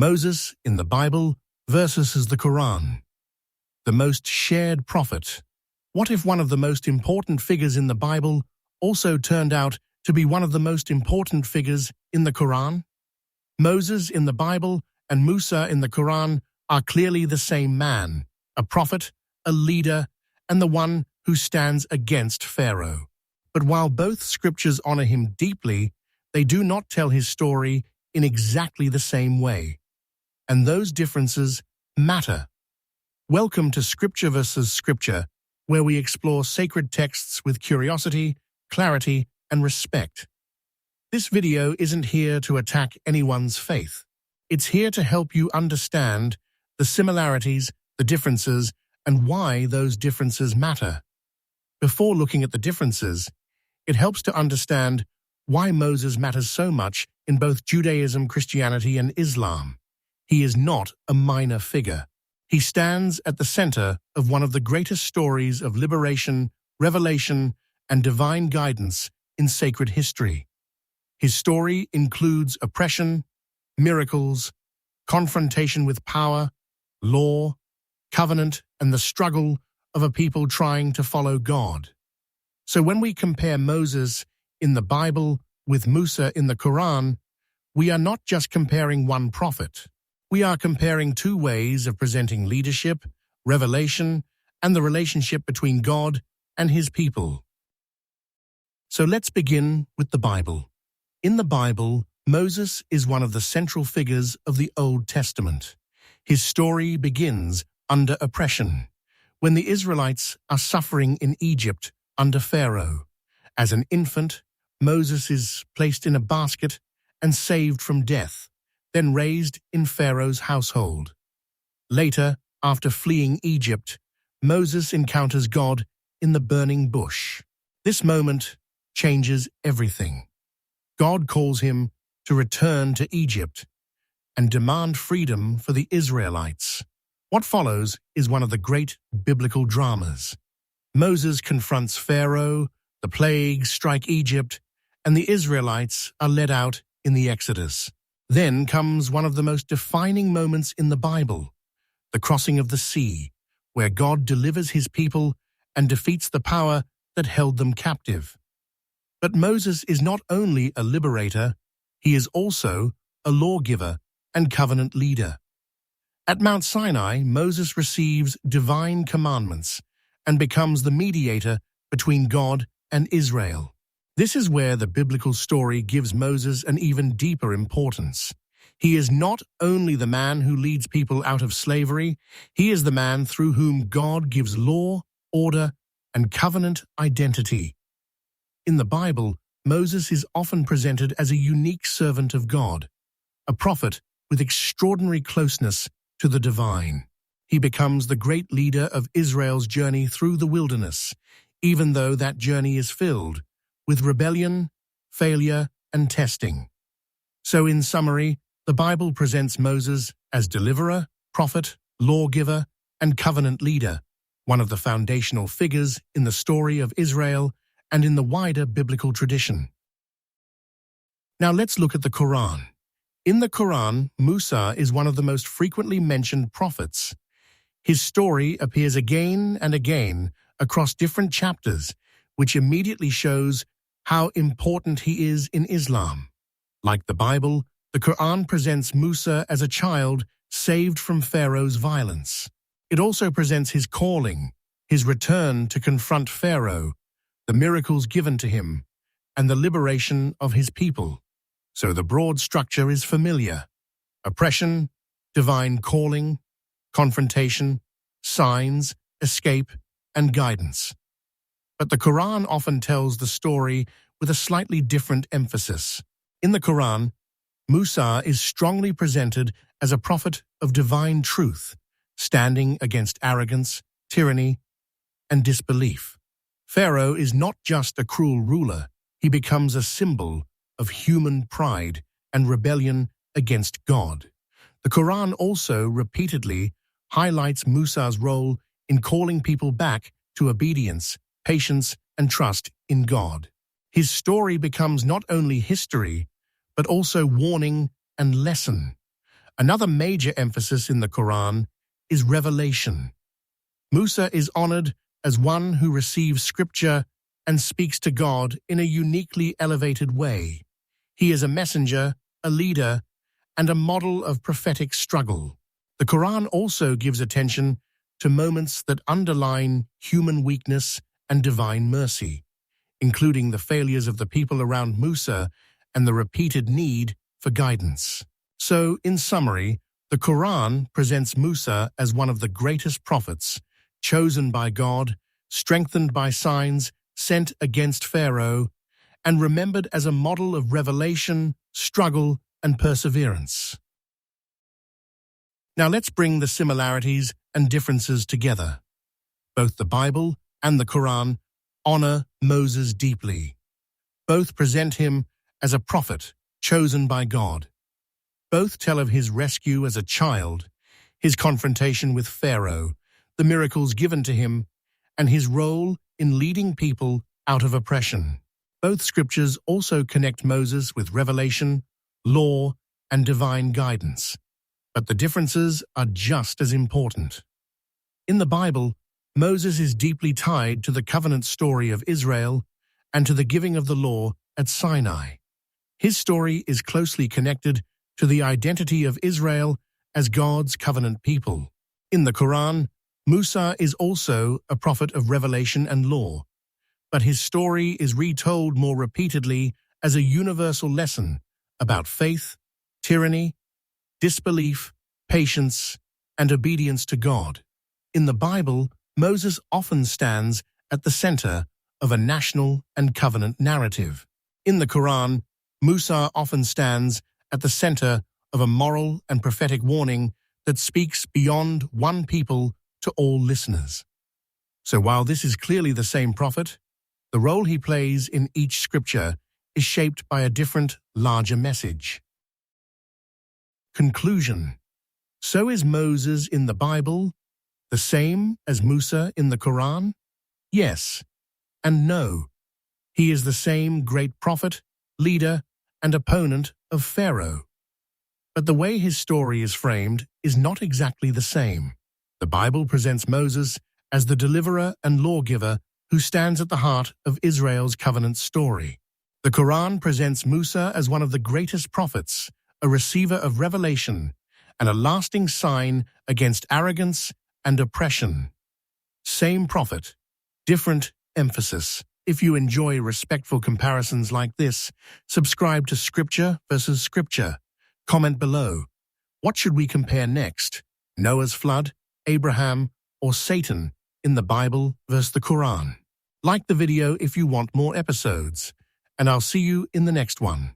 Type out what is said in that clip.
Moses in the Bible versus the Quran. The most shared prophet. What if one of the most important figures in the Bible also turned out to be one of the most important figures in the Quran? Moses in the Bible and Musa in the Quran are clearly the same man, a prophet, a leader, and the one who stands against Pharaoh. But while both scriptures honor him deeply, they do not tell his story in exactly the same way. And those differences matter. Welcome to Scripture versus Scripture, where we explore sacred texts with curiosity, clarity, and respect. This video isn't here to attack anyone's faith. It's here to help you understand the similarities, the differences, and why those differences matter. Before looking at the differences, it helps to understand why Moses matters so much in both Judaism, Christianity, and Islam. He is not a minor figure. He stands at the center of one of the greatest stories of liberation, revelation, and divine guidance in sacred history. His story includes oppression, miracles, confrontation with power, law, covenant, and the struggle of a people trying to follow God. So when we compare Moses in the Bible with Musa in the Quran, we are not just comparing one prophet. We are comparing two ways of presenting leadership, revelation, and the relationship between God and his people. So let's begin with the Bible. In the Bible, Moses is one of the central figures of the Old Testament. His story begins under oppression, when the Israelites are suffering in Egypt under Pharaoh. As an infant, Moses is placed in a basket and saved from death, then raised in Pharaoh's household. Later, after fleeing Egypt, Moses encounters God in the burning bush. This moment changes everything. God calls him to return to Egypt and demand freedom for the Israelites. What follows is one of the great biblical dramas. Moses confronts Pharaoh, the plagues strike Egypt, and the Israelites are led out in the Exodus. Then comes one of the most defining moments in the Bible, the crossing of the sea, where God delivers his people and defeats the power that held them captive. But Moses is not only a liberator, he is also a lawgiver and covenant leader. At Mount Sinai, Moses receives divine commandments and becomes the mediator between God and Israel. This is where the biblical story gives Moses an even deeper importance. He is not only the man who leads people out of slavery, he is the man through whom God gives law, order, and covenant identity. In the Bible, Moses is often presented as a unique servant of God, a prophet with extraordinary closeness to the divine. He becomes the great leader of Israel's journey through the wilderness, even though that journey is filled with rebellion, failure, and testing. So in summary, the Bible presents Moses as deliverer, prophet, lawgiver, and covenant leader, one of the foundational figures in the story of Israel and in the wider biblical tradition. Now let's look at the Quran. In the Quran, Musa is one of the most frequently mentioned prophets. His story appears again and again across different chapters, which immediately shows how important he is in Islam. Like the Bible, the Quran presents Musa as a child saved from Pharaoh's violence. It also presents his calling, his return to confront Pharaoh, the miracles given to him, and the liberation of his people. So the broad structure is familiar: oppression, divine calling, confrontation, signs, escape, and guidance. But the Quran often tells the story with a slightly different emphasis. In the Quran, Musa is strongly presented as a prophet of divine truth, standing against arrogance, tyranny, and disbelief. Pharaoh is not just a cruel ruler, he becomes a symbol of human pride and rebellion against God. The Quran also repeatedly highlights Musa's role in calling people back to obedience, patience, and trust in God. His story becomes not only history, but also warning and lesson, Another major emphasis in the Quran is revelation. Musa is honored as one who receives scripture and speaks to God in a uniquely elevated way. He is a messenger, a leader, and a model of prophetic struggle. The Quran also gives attention to moments that underline human weakness and divine mercy, including the failures of the people around Musa and the repeated need for guidance. So, in summary, the Quran presents Musa as one of the greatest prophets, chosen by God, strengthened by signs sent against Pharaoh, and remembered as a model of revelation, struggle, and perseverance. Now let's bring the similarities and differences together. Both the Bible and the Quran honor Moses deeply. Both present him as a prophet chosen by God. Both tell of his rescue as a child, his confrontation with Pharaoh, the miracles given to him, and his role in leading people out of oppression. Both scriptures also connect Moses with revelation, law, and divine guidance. But the differences are just as important. In the Bible, Moses is deeply tied to the covenant story of Israel and to the giving of the law at Sinai. His story is closely connected to the identity of Israel as God's covenant people. In the Quran, Musa is also a prophet of revelation and law, but his story is retold more repeatedly as a universal lesson about faith, tyranny, disbelief, patience, and obedience to God. In the Bible, Moses often stands at the center of a national and covenant narrative. In the Quran, Musa often stands at the center of a moral and prophetic warning that speaks beyond one people to all listeners. So while this is clearly the same prophet, the role he plays in each scripture is shaped by a different, larger message. Conclusion. So is Moses in the Bible the same as Musa in the Quran? Yes and no. He is the same great prophet, leader, and opponent of Pharaoh. But the way his story is framed is not exactly the same. The Bible presents Moses as the deliverer and lawgiver who stands at the heart of Israel's covenant story. The Quran presents Musa as one of the greatest prophets, a receiver of revelation, and a lasting sign against arrogance and oppression. Same prophet, different emphasis. If you enjoy respectful comparisons like this, subscribe to Scripture versus Scripture. Comment below. What should we compare next? Noah's flood, Abraham, or Satan in the Bible versus the Quran? Like the video if you want more episodes, and I'll see you in the next one.